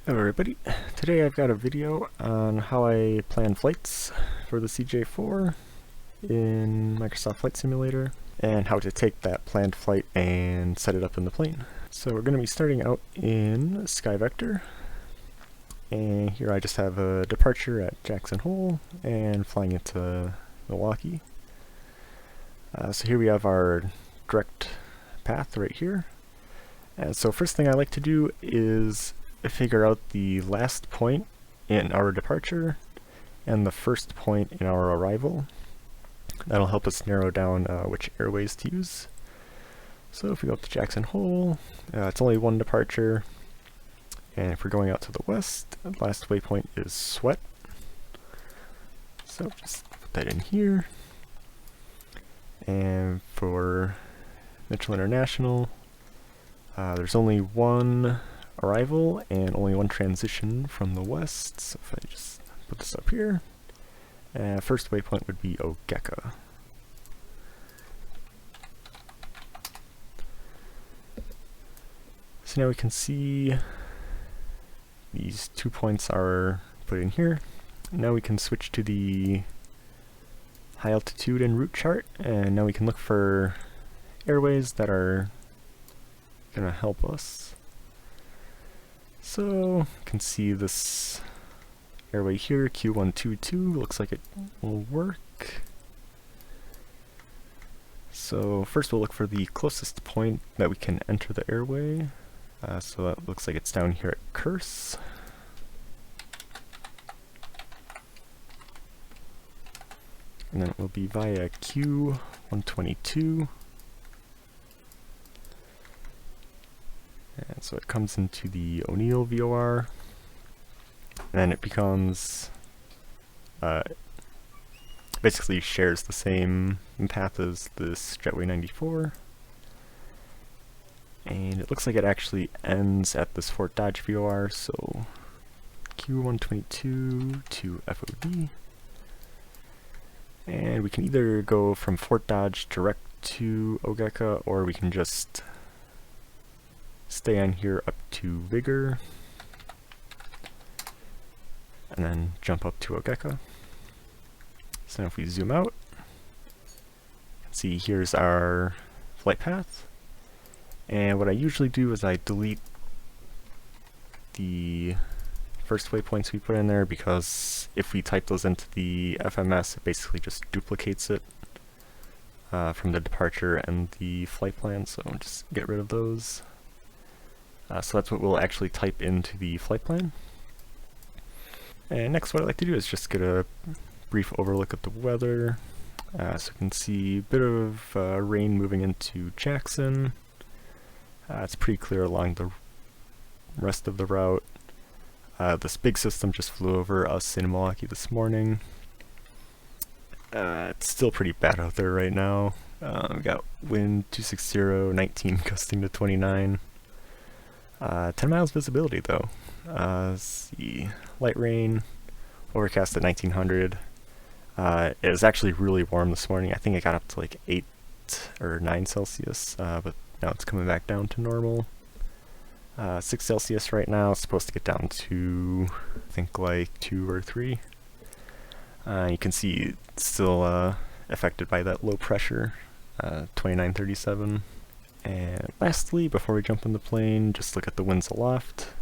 Hello everybody, today I've got a video on how I plan flights for the CJ4 in Microsoft Flight Simulator and how to take that planned flight and set it up in the plane. So we're going to be starting out in Skyvector, and here I just have a departure at Jackson Hole and flying into Milwaukee. So here we have our direct path right here. And so first thing I like to do is figure out the last point in our departure and the first point in our arrival. That'll help us narrow down which airways to use. So if we go up to Jackson Hole, it's only one departure, and if we're going out to the west, the last waypoint is Sweat. So just put that in here. And for Mitchell International, there's only one arrival and only one transition from the west. So if I just put this up here, first waypoint would be Ogeka. So now we can see these 2 points are put in here. Now we can switch to the high altitude and route chart, and now we can look for airways that are going to help us. So you can see this airway here, Q122, looks like it will work. So first we'll look for the closest point that we can enter the airway. So that looks like it's down here at Curse. And then it will be via Q122. And so it comes into the O'Neill VOR, and then it becomes, basically shares the same path as this Jetway 94. And it looks like it actually ends at this Fort Dodge VOR, so Q122 to FOD. And we can either go from Fort Dodge direct to Ogeka, or we can just stay on here up to Vigor, and then jump up to Ogeka. So now if we zoom out, you can see here's our flight path. And what I usually do is I delete the first waypoints we put in there, because if we type those into the FMS, it basically just duplicates it from the departure and the flight plan, so just get rid of those. So that's what we'll actually type into the flight plan. And next what I like to do is just get a brief overlook at the weather. So you can see a bit of rain moving into Jackson. It's pretty clear along the rest of the route. This big system just flew over us in Milwaukee this morning. It's still pretty bad out there right now. We got wind 260, 19 gusting to 29. 10 miles visibility though. Let's see, light rain, overcast at 1900. It was actually really warm this morning. I think it got up to like 8 or 9 Celsius, but now it's coming back down to normal. 6 Celsius right now. It's supposed to get down to, I think, like 2 or 3. You can see it's still affected by that low pressure, 2937. And lastly, before we jump in the plane, just look at the winds aloft.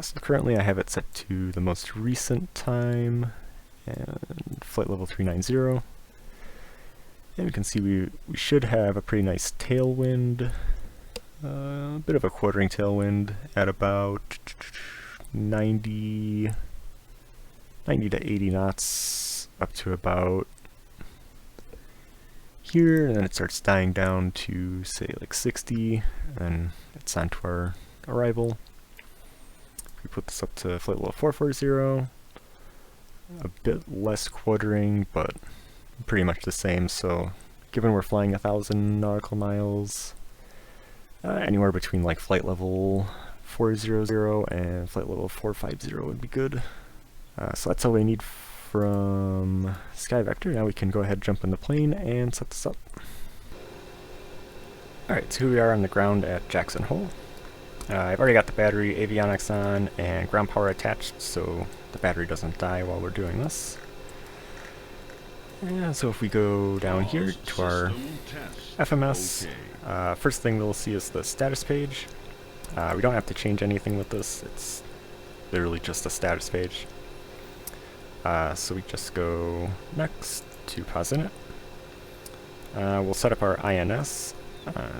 So currently I have it set to the most recent time, and flight level 390. And we can see we should have a pretty nice tailwind, a bit of a quartering tailwind at about 90 to 80 knots up to about here, and then it starts dying down to say like 60, and then it's on to our arrival. We put this up to flight level 440, a bit less quartering, but pretty much the same. So given we're flying 1,000 nautical miles, anywhere between like flight level 400 and flight level 450 would be good. So that's all we need from Skyvector. Now we can go ahead, jump in the plane, and set this up. Alright, so here we are on the ground at Jackson Hole. I've already got the battery, avionics on, and ground power attached, so the battery doesn't die while we're doing this. And so if we go down here to our FMS, first thing we'll see is the status page. We don't have to change anything with this, it's literally just a status page. So we just go next to pause init. We'll set up our INS,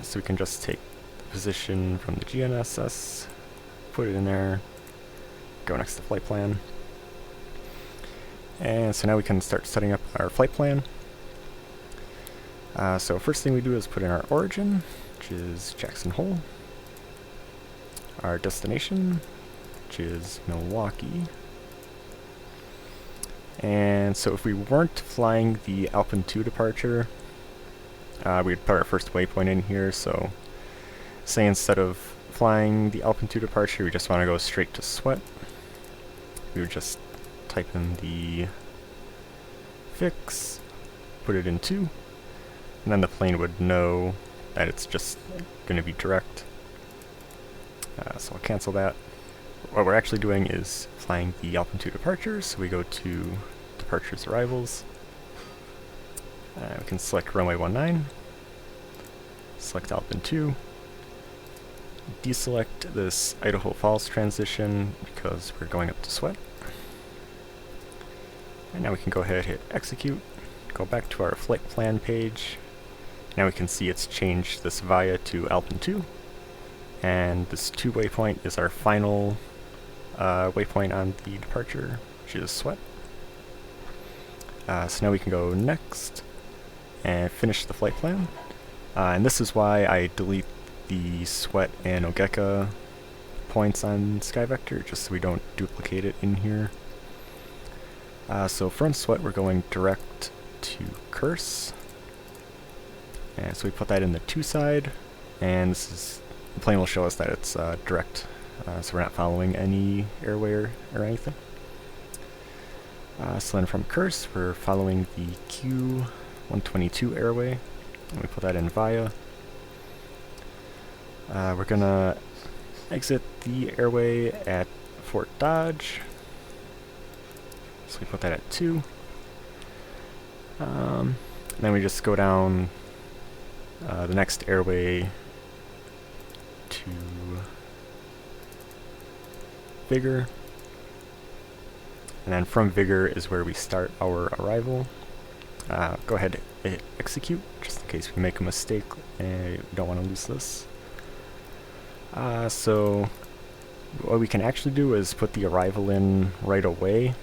so we can just take the position from the GNSS, put it in there, go next to flight plan. And so now we can start setting up our flight plan. So first thing we do is put in our origin, which is Jackson Hole. Our destination, which is Milwaukee. And so if we weren't flying the Alpine 2 departure, we'd put our first waypoint in here. So say instead of flying the Alpine 2 departure, we just want to go straight to Sweat. We would just type in the fix, put it in 2, and then the plane would know that it's just going to be direct. So I'll cancel that. What we're actually doing is flying the Alpine 2 departure, so we go to Departures Arrivals. We can select runway 19, select Alpine 2, deselect this Idaho Falls transition because we're going up to Sweat. And now we can go ahead and hit execute, go back to our flight plan page. Now we can see it's changed this via to Alpine 2. And this 2 waypoint is our final waypoint on the departure, which is Sweat. So now we can go next and finish the flight plan. And this is why I delete the Sweat and Ogeka points on Skyvector, just so we don't duplicate it in here. So from Sweat we're going direct to Curse. And so we put that in the 2 side, and this is, the plane will show us that it's direct, so we're not following any airway or anything. So then from Curse we're following the Q122 airway, and we put that in via. We're gonna exit the airway at Fort Dodge. So we put that at 2. Then we just go down the next airway to Vigor. And then from Vigor is where we start our arrival. Go ahead and hit execute, just in case we make a mistake and we don't want to lose this. So what we can actually do is put the arrival in right away.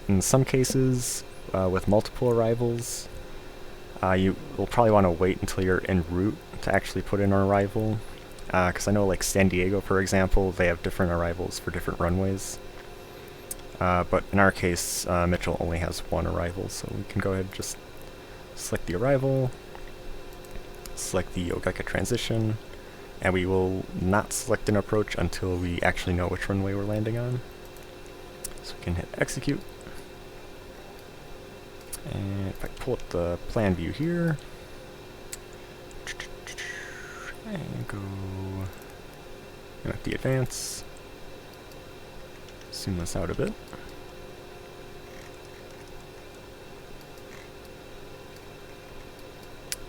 In some cases, with multiple arrivals, you will probably want to wait until you're en route to actually put in an arrival. Because I know like San Diego, for example, they have different arrivals for different runways. But in our case, Mitchell only has 1 arrival, so we can go ahead and just select the arrival, select the Ogeka transition, and we will not select an approach until we actually know which runway we're landing on. So we can hit execute. And if I pull up the plan view here, and go at the advance, zoom this out a bit.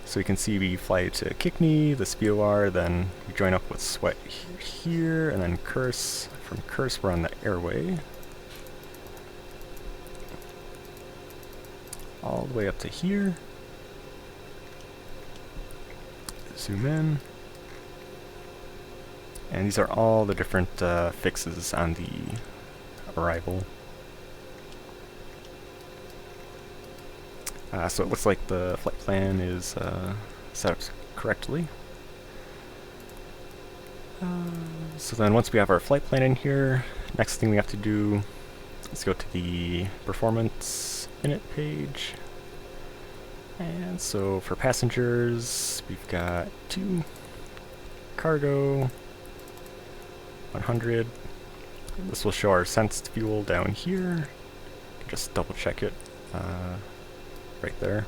So we can see we fly to Kickney, the SPOR, then we join up with Sweat here, and then Curse. From Curse we're on the airway. All the way up to here. Zoom in. And these are all the different fixes on the arrival. So it looks like the flight plan is set up correctly. So then once we have our flight plan in here, next thing we have to do is go to the performance init page. And so for passengers, we've got 2, cargo, 100. This will show our sensed fuel down here. Just double check it right there.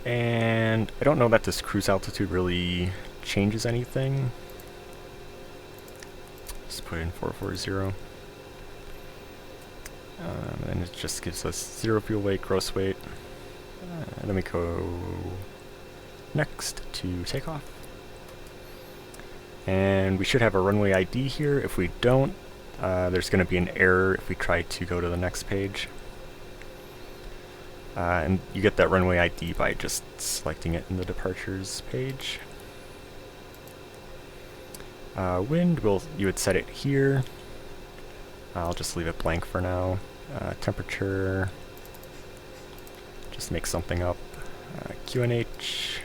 And I don't know that this cruise altitude really changes anything. Just put in 440. And it just gives us 0 fuel weight, gross weight. Then we go next to takeoff. And we should have a runway ID here. If we don't, there's going to be an error if we try to go to the next page. And you get that runway ID by just selecting it in the departures page. Wind, you would set it here. I'll just leave it blank for now. Temperature, just make something up. QNH,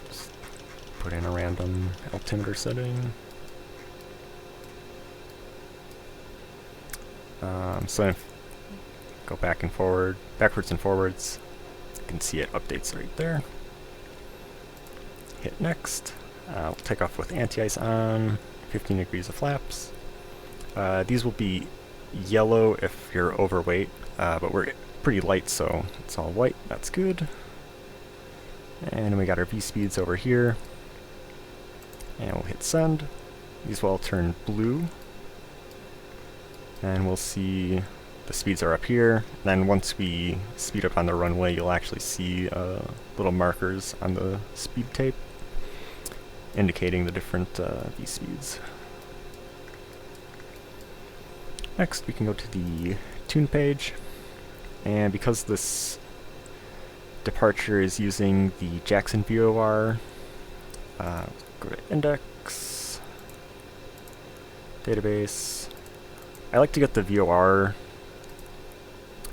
just put in a random altimeter setting. So if go backwards and forwards, you can see it updates right there. Hit next. We'll take off with anti-ice on, 15 degrees of flaps. These will be yellow if you're overweight, but we're pretty light, so it's all white. That's good. And we got our V speeds over here. And we'll hit send. These will all turn blue. And we'll see the speeds are up here. Then once we speed up on the runway, you'll actually see little markers on the speed tape indicating the different V speeds. Next, we can go to the tune page, and because this departure is using the Jackson VOR, go to index, database. I like to get the VOR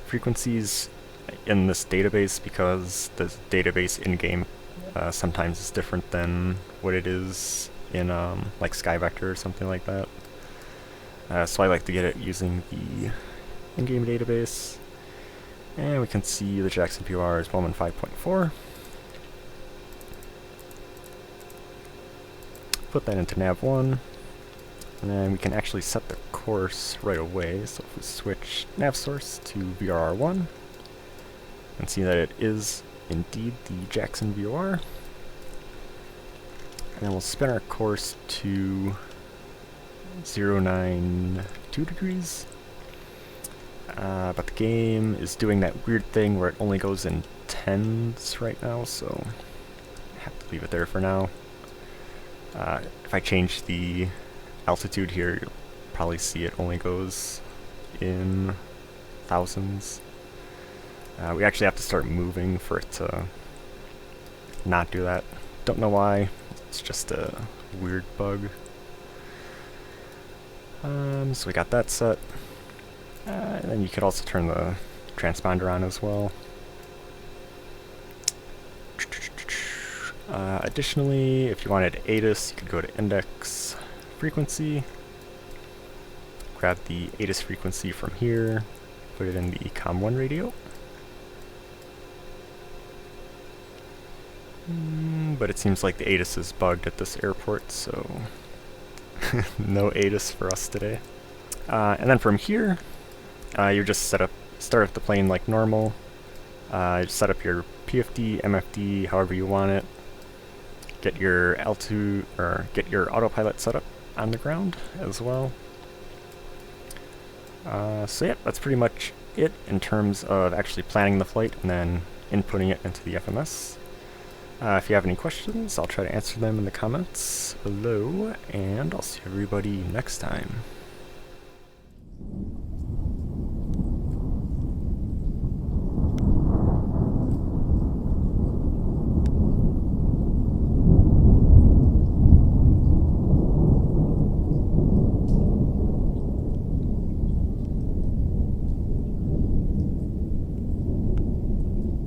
frequencies in this database because the database in-game sometimes is different than what it is in like Skyvector or something like that. So I like to get it using the in-game database. And we can see the Jackson VOR is 115.4. Put that into nav1. And then we can actually set the course right away. So if we switch nav source to VRR1, and see that it is indeed the Jackson VOR. And then we'll spin our course to 092 degrees. But the game is doing that weird thing where it only goes in tens right now, so I have to leave it there for now. If I change the altitude here, you'll probably see it only goes in thousands. We actually have to start moving for it to not do that. Don't know why, it's just a weird bug. So we got that set. And then you could also turn the transponder on as well. Additionally, if you wanted ATIS, you could go to index frequency, grab the ATIS frequency from here, put it in the COM1 radio. But it seems like the ATIS is bugged at this airport, so no ATIS for us today. And then from here, you just start up the plane like normal. Set up your PFD, MFD, however you want it. Get your L2 or get your autopilot set up on the ground as well. So yeah, that's pretty much it in terms of actually planning the flight and then inputting it into the FMS. If you have any questions, I'll try to answer them in the comments below, and I'll see everybody next time.